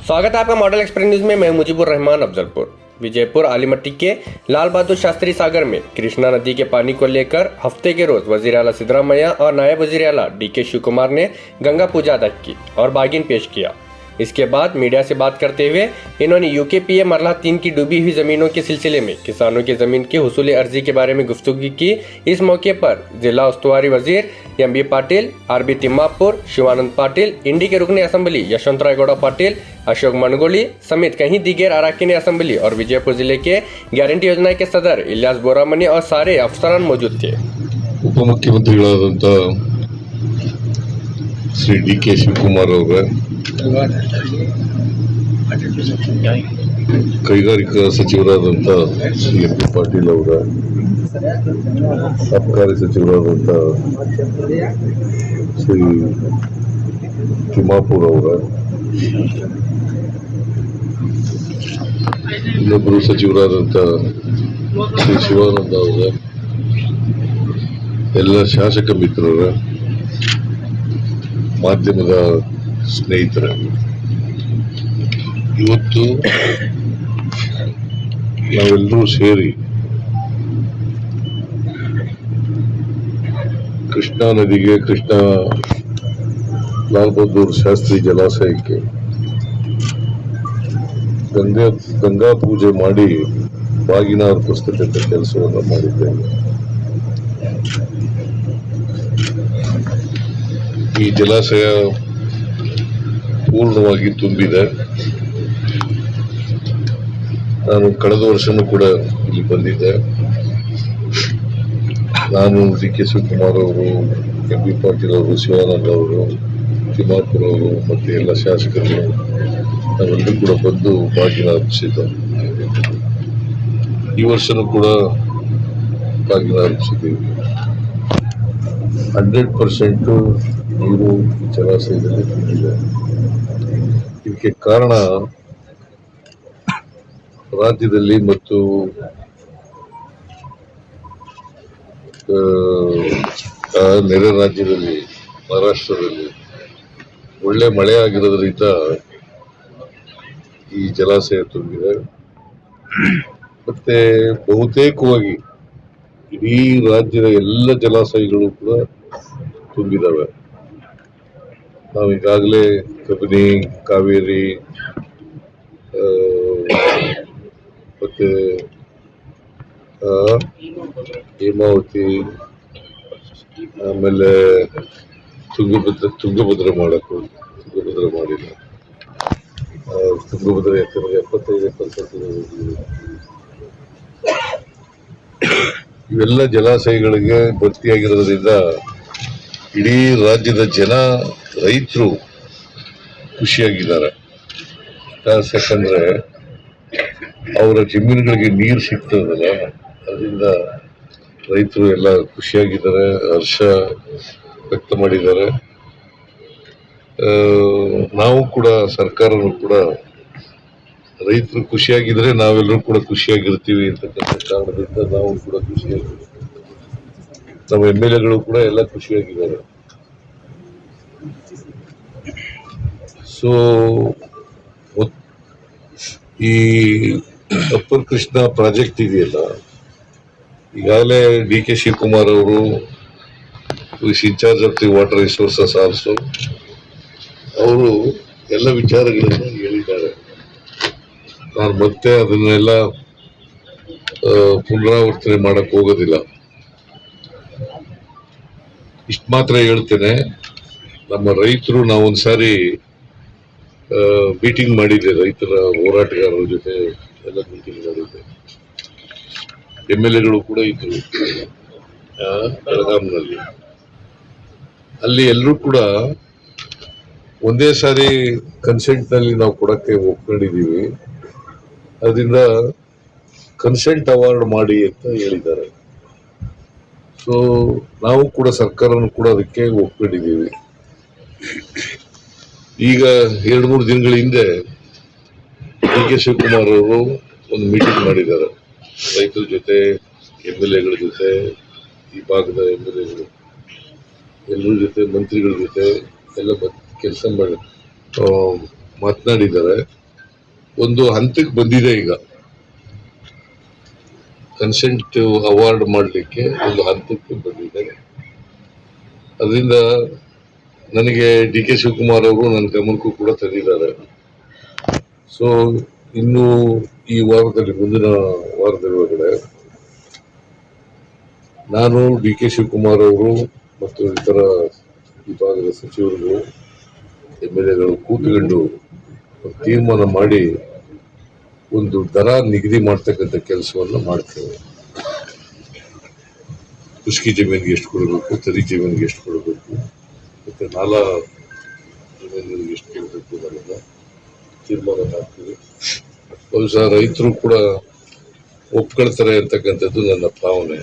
स्वागत है आपका मॉडल एक्सप्रेस न्यूज में। मैं मुजीबुर रहमान अफजलपुर। विजयपुर आलीमट्टी के लाल बहादुर शास्त्री सागर में कृष्णा नदी के पानी को लेकर हफ्ते के रोज वजीर आला सिद्धरामैया और नायब वजीर आला DK शिव कुमार ने गंगा पूजा अदा की और बागिन पेश किया। इसके बाद मीडिया से बात करते हुए इन्होंने UKPA मरला 3 की डूबी हुई जमीनों के सिलसिले में किसानों की जमीन की हुसूल अर्जी के बारे में गुफ्तगू की। इस मौके पर जिला उस्तुवारी वजीर MB पाटिल, RB तिम्मापुर, शिवानंद पाटिल, इंडी के रुकने असेंबली यशवंतराय गौड़ा पाटिल, अशोक मनगोली समेत कई दीगर अरकान असेंबली और विजयपुर जिले के गारंटी योजना के सदर इलियास बोरामनी और सारे अफसरान मौजूद थे। उप मुख्यमंत्रिಗಳಾದಂತ श्री DK ಶಿವಕುಮಾರ್ ಅವರ ಕೈಗಾರಿಕಾ ಸಚಿವರಾದಂತ ಶ್ರೀ MB ಪಾಟೀಲ್ ಅವರ ಅಬಕಾರಿ ಸಚಿವರಾದಂತ ಶ್ರೀ ತಿಮ್ಮಾಪುರ್ ಅವರ ಇನ್ನೊಬ್ಬರು ಸಚಿವರಾದಂತ ಶ್ರೀ ಶಿವಾನಂದ ಅವರ ಎಲ್ಲ ಶಾಸಕ ಮಿತ್ರರ ಮಾಧ್ಯಮದ ಸ್ನೇಹಿತರ ಇವತ್ತು ನಾವೆಲ್ಲರೂ ಸೇರಿ ಕೃಷ್ಣಾ ನದಿಗೆ ಕೃಷ್ಣಾ ಲಾಲ್ ಬಹದ್ದೂರ್ ಶಾಸ್ತ್ರಿ ಜಲಾಶಯಕ್ಕೆ ಗಂಗಾ ಪೂಜೆ ಮಾಡಿ ಬಾಗಿನ ಅರ್ಪಿಸ್ತಕ್ಕಂಥ ಕೆಲಸವನ್ನು ಮಾಡಿದ್ದೇವೆ। ಈ ಜಲಾಶಯ ಪೂರ್ಣವಾಗಿ ತುಂಬಿದೆ। ನಾನು ಕಳೆದ ವರ್ಷನೂ ಕೂಡ ಇಲ್ಲಿ ಬಂದಿದ್ದೆ। ನಾನು DK ಶಿವಕುಮಾರ್ ಅವರು, MB ಪಾಟೀಲ್ ಅವರು, ಶಿವಾನಂದ ಅವರು, ತಿಮ್ಮಾಪುರ ಅವರು ಮತ್ತೆ ಎಲ್ಲ ಶಾಸಕರು ನಾವೆಲ್ಲರೂ ಕೂಡ ಬಂದು ಬಾಗಿನ ಅರ್ಪಿಸಿದ್ದು। ಈ ವರ್ಷನೂ ಕೂಡ ಬಾಗಿನ ಅರ್ಪಿಸಿದ್ದೀವಿ। 100% ನೀರು ಜಲಾಶಯದಲ್ಲಿ ತುಂಬಿದೆ। ಇದಕ್ಕೆ ಕಾರಣ ರಾಜ್ಯದಲ್ಲಿ ಮತ್ತು ನೆರೆ ರಾಜ್ಯದಲ್ಲಿ ಮಹಾರಾಷ್ಟ್ರದಲ್ಲಿ ಒಳ್ಳೆ ಮಳೆ ಆಗಿರೋದ್ರಿಂದ ಈ ಜಲಾಶಯ ತುಂಬಿದೆ। ಮತ್ತೆ ಬಹುತೇಕವಾಗಿ ಇಡೀ ರಾಜ್ಯದ ಎಲ್ಲ ಜಲಾಶಯಗಳು ಕೂಡ ತುಂಬಿದಾವೆ। ನಾವೀಗಾಗಲೇ ಕಬಿನಿ, ಕಾವೇರಿ ಮತ್ತೆ ಹೇಮಾವತಿ, ಆಮೇಲೆ ತುಂಗಭದ್ರ ಮಾಡಿಲ್ಲ। ತುಂಗಭದ್ರ ಯಾಕಂದ್ರೆ 75% ಇವೆಲ್ಲ ಜಲಾಶಯಗಳಿಗೆ ಭರ್ತಿಯಾಗಿರೋದ್ರಿಂದ ಇಡೀ ರಾಜ್ಯದ ರೈತರು ಖುಷಿಯಾಗಿದ್ದಾರೆ। ಯಾಕಂದ್ರೆ ಅವರ ಜಮೀನುಗಳಿಗೆ ನೀರು ಸಿಗ್ತದಲ್ಲ, ಅದರಿಂದ ರೈತರು ಎಲ್ಲ ಖುಷಿಯಾಗಿದ್ದಾರೆ, ಹರ್ಷ ವ್ಯಕ್ತ ಮಾಡಿದ್ದಾರೆ। ನಾವು ಕೂಡ ಸರ್ಕಾರನೂ ಕೂಡ ರೈತರು ಖುಷಿಯಾಗಿದ್ರೆ ನಾವೆಲ್ಲರೂ ಕೂಡ ಖುಷಿಯಾಗಿರ್ತೀವಿ ಅಂತಕ್ಕಂಥ ಕಾರಣದಿಂದ ನಾವು ಕೂಡ ಖುಷಿಯಾಗಿದ್ದೀವಿ। ನಮ್ಮ MLAಗಳು ಕೂಡ ಎಲ್ಲ ಖುಷಿಯಾಗಿದ್ದಾರೆ। ಸೊ ಈ ಅಪ್ಪರ್ ಕೃಷ್ಣ ಪ್ರಾಜೆಕ್ಟ್ ಇದೆಯಲ್ಲ, ಈಗಾಗಲೇ DK ಶಿವಕುಮಾರ್ ಅವರು in charge of the water resources also ಅವರು ಎಲ್ಲ ವಿಚಾರಗಳನ್ನು ಹೇಳಿದ್ದಾರೆ। ನಾನು ಮತ್ತೆ ಅದನ್ನೆಲ್ಲ ಪುನರಾವರ್ತನೆ ಮಾಡಕ್ ಹೋಗೋದಿಲ್ಲ। ಇಷ್ಟು ಮಾತ್ರ ಹೇಳ್ತೇನೆ, ನಮ್ಮ ರೈತರು ನಾವೊಂದ್ಸಾರಿ ಮೀಟಿಂಗ್ ಮಾಡಿದ್ದೆ, ರೈತರ ಹೋರಾಟಗಾರರ ಜೊತೆ ಎಲ್ಲ ಮೀಟಿಂಗ್ ಮಾಡಿದ್ದೆ। MLAಗಳು ಕೂಡ ಇದ್ರು ಬೆಳಗಾಂನಲ್ಲಿ। ಅಲ್ಲಿ ಎಲ್ಲರೂ ಕೂಡ ಒಂದೇ ಸಾರಿ ಕನ್ಸೆಂಟ್ ನಲ್ಲಿ ನಾವು ಕೊಡಕ್ಕೆ ಒಪ್ಕೊಂಡಿದೀವಿ, ಅದರಿಂದ ಕನ್ಸೆಂಟ್ ಅವಾರ್ಡ್ ಮಾಡಿ ಅಂತ ಹೇಳಿದ್ದಾರೆ। ಸೊ ನಾವು ಕೂಡ ಸರ್ಕಾರನೂ ಕೂಡ ಅದಕ್ಕೆ ಒಪ್ಕೊಂಡಿದ್ದೀವಿ। ಈಗ 2-3 ದಿನಗಳ ಹಿಂದೆ DK ಶಿವಕುಮಾರ್ ಅವರು ಒಂದು ಮೀಟಿಂಗ್ ಮಾಡಿದ್ದಾರೆ ರೈತರ ಜೊತೆ, MLAಗಳ ಜೊತೆ, ಈ ಭಾಗದ MLAಗಳು ಎಲ್ಲರ ಜೊತೆ, ಮಂತ್ರಿಗಳ ಜೊತೆ ಎಲ್ಲ ಕೆಲಸ ಮಾಡಿ ಮಾತನಾಡಿದ್ದಾರೆ। ಒಂದು ಹಂತಕ್ಕೆ ಬಂದಿದೆ. ಈಗ ಕನ್ಸೆಂಟ್ ಅವಾರ್ಡ್ ಮಾಡಲಿಕ್ಕೆ ಒಂದು ಹಂತಕ್ಕೆ ಬಂದಿದೆ. ಅದರಿಂದ ನನಗೆ ಡಿ ಕೆ ಶಿವಕುಮಾರ್ ಅವರು ನನ್ನ ಗಮನಕ್ಕೂ ಕೂಡ ತಂದಿದ್ದಾರೆ. ಸೊ ಇನ್ನು ಈ ವಾರದಲ್ಲಿ, ಮುಂದಿನ ವಾರದಲ್ಲಿ ಒಳಗಡೆ ನಾನು ಡಿ ಕೆ ಶಿವಕುಮಾರ್ ಅವರು ಮತ್ತು ಇತರ ವಿಭಾಗದ ಸಚಿವರುಗಳು, MLAಗಳು ಕೂತ್ಕೊಂಡು ತೀರ್ಮಾನ ಮಾಡಿ ಒಂದು ದರ ನಿಗದಿ ಮಾಡ್ತಕ್ಕಂಥ ಕೆಲಸವನ್ನು ಮಾಡ್ತೇವೆ. ಖುಷ್ಕಿ ಜಮೀನಿಗೆ ಎಷ್ಟು ಕೊಡಬೇಕು, ತರಿ ಜಮೀನಿಗೆ ಎಷ್ಟು ಕೊಡಬೇಕು, ಮತ್ತೆ ನಾಲಾ ಜಮೀನುಗಳಿಗೆ ಎಷ್ಟು ಕೊಡಬೇಕು ಅನ್ನೋದನ್ನ ತೀರ್ಮಾನ ಮಾಡ್ತೀವಿ. ಬಹುಶಃ ರೈತರು ಕೂಡ ಒಪ್ಕೊಳ್ತಾರೆ ಅಂತಕ್ಕಂಥದ್ದು ನನ್ನ ಭಾವನೆ.